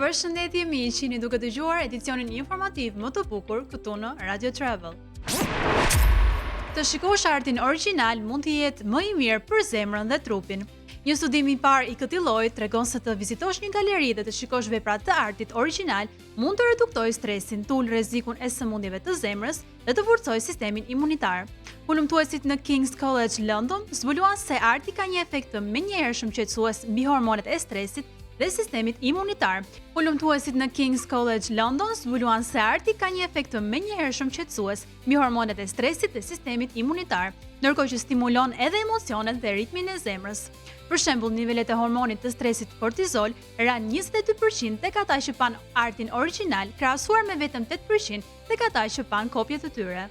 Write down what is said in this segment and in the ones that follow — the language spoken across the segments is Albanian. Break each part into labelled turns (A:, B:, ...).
A: Përshëndetje miqini, duke dëgjuar edicionin informativ më të bukur këtu në Radio Travel. Të shikosh artin origjinal mund të jetë më i mirë për zemrën dhe trupin. Një studim i parë i këtij lloji tregon se të vizitosh një galeri dhe të shikosh vepra të artit origjinal mund të reduktojë stresin, të ulë rrezikun e sëmundjeve të zemrës dhe të forcojë sistemin imunitar. Hulumtuesit në King's College London zbuluan se arti ka një efekt të menjëhershëm qetësues mbi hormonet e stresit dhe sistemit imunitar. Hulumtuesit në King's College London zbuluan se arti ka një efekt të menjëhershëm qetësues mbi hormonet e stresit dhe sistemit imunitar, ndërkohë që stimulon edhe emocionet dhe ritmin e zemrës. Për shembull, nivelet e hormonit të stresit kortizol ranë 22% tek ata që pan artin origjinal, krahasuar me vetëm 8% tek ata që pan kopje të tyre.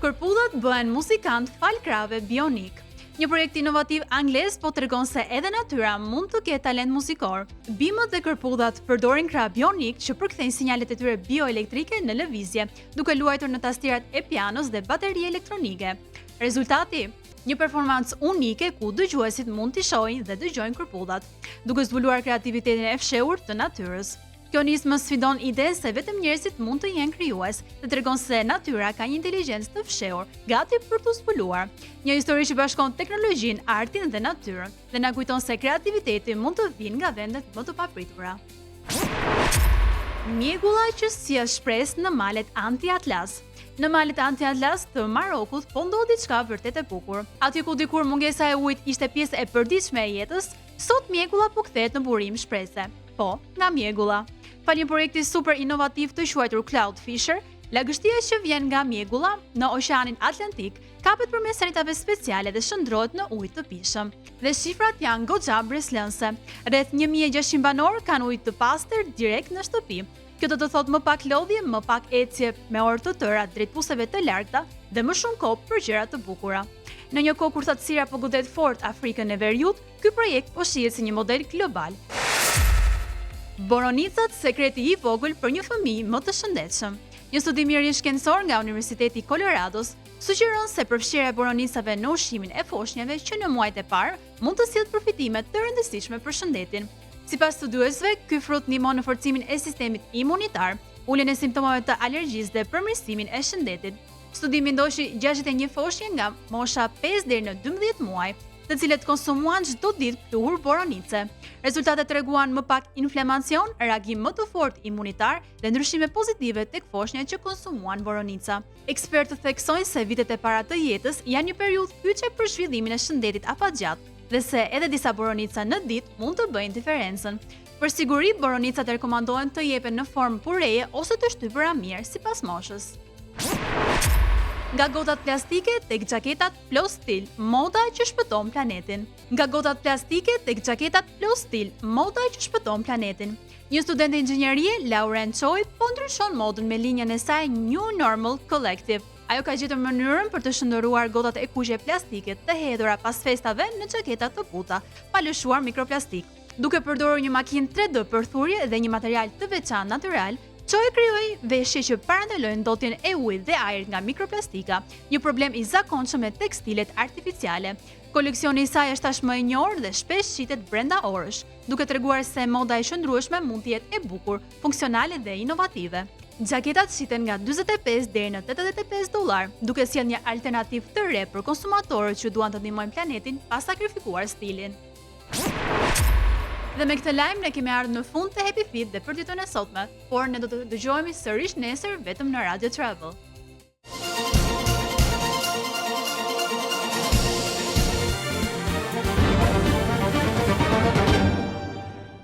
A: Kërpudhat bëhen muzikant fal krave bionik. Një projekt inovativ anglez po tregon se edhe natyra mund të ketë talent muzikor. Bimët dhe kërpudhat përdorin krah bionik që përkthejnë sinjalet e tyre bioelektrike në lëvizje, duke luajtur në tastirat e pianos dhe bateri elektronike. Rezultati? Një performancë unike ku dëgjuesit mund t'i shohin dhe dëgjojnë kërpudhat, duke zbuluar kreativitetin e fshehur të natyrës. Kjo nismë sfidon idenë se vetëm njerëzit mund të jenë krijues dhe tregon se natyra ka një inteligjencë të fshehur, gati për t'u zbuluar. Një histori që bashkon teknologjinë, artin dhe natyrën dhe na kujton se kreativiteti mund të vijë nga vendet më të papritura. Mjegulla që sjell shpresë në malet anti-atlas. Në malet anti-atlas të Marokut po ndodh diçka vërtet e bukur. Aty ku dikur mungesa e ujit ishte pjesë e përditshme e jetës, sot mjegulla po kthehet në burim shpresë. Po, nga mjegulla. Fal një projekti super inovativ të quajtur Cloudfisher, lagështia që vjen nga mjegulla në Oqeanin Atlantik kapet përmes sanitave speciale dhe shndrohet në ujë të pishëm. Dhe shifrat janë goxha breslënse. Rreth 1600 banor kanë ujë të pastër direkt në shtëpi. Kjo do të thotë më pak lodhje, më pak ecje me orë të tëra drejt puseve të larta dhe më shumë kohë për gjëra të bukura. Në një kohë kur thatësira po godet fort Afrikën e Veriut, ky projekt po shihet si një model global. Boronicat, sekreti i vogël për një fëmijë më të shëndetshëm. Një studim i ri shkencor nga Universiteti i Colorados sugjeron se përfshirja e boronicave në ushqimin e foshnjave që në muajt e parë mund të sjellë përfitime të rëndësishme për shëndetin. Sipas studiuesve, ky frut ndihmon në forcimin e sistemit imunitar, uljen e simptomave të alergjisë dhe përmirësimin e shëndetit. Studimi ndoshi 61 foshnjë nga mosha 5 deri në 12 muaj, të cilët konsumuan çdo ditë pluhur boronice. Rezultatet treguan më pak inflamacion, reagim më të fortë imunitar dhe ndryshime pozitive tek foshnjat që konsumuan boronica. Ekspertët theksojnë se vitet e para të jetës janë një periudhë kyçe për zhvillimin e shëndetit afatgjatë dhe se edhe disa boronica në ditë mund të bëjnë diferencën. Për siguri, boronicat rekomandohen të jepen në formë pureje ose të shtypura mirë sipas moshës. Nga gotat plastike tek xhaketat Flostil, moda që shpëton planetin. Nga gotat plastike tek xhaketat Flostil, moda që shpëton planetin. Një student e inxhinierie, Lauren Choi, po ndryshon modën me linjën e saj New Normal Collective. Ajo ka gjetur mënyrën për të shëndëruar gotat e kuqe plastike të hedhura pas festave në xhaketa të buta, pa lëshuar mikroplastik. Duke përdorur një makinë 3D për thurje dhe një material të veçantë natyral, Choi krijoi veshje që parandalojnë ndotjen e ujit dhe ajrit nga mikroplastika, një problem i zakonshëm me tekstilet artificiale. Koleksioni i saj është tashmë i njohur dhe shpesh shitet brenda orësh, duke treguar se moda e shndrueshme mund të jetë e bukur, funksionale dhe inovative. Xhaketat shiten nga $45 deri në $85, duke sjellë një alternativë të re për konsumatorët që duan të ndihmojnë planetin pa sakrifikuar stilin. Dhe me këtë lajm ne kemi ardhur në fund të Happy Feet dhe për ditën e sotme, por ne do të dëgjohemi sërish nesër vetëm në Radio Travel.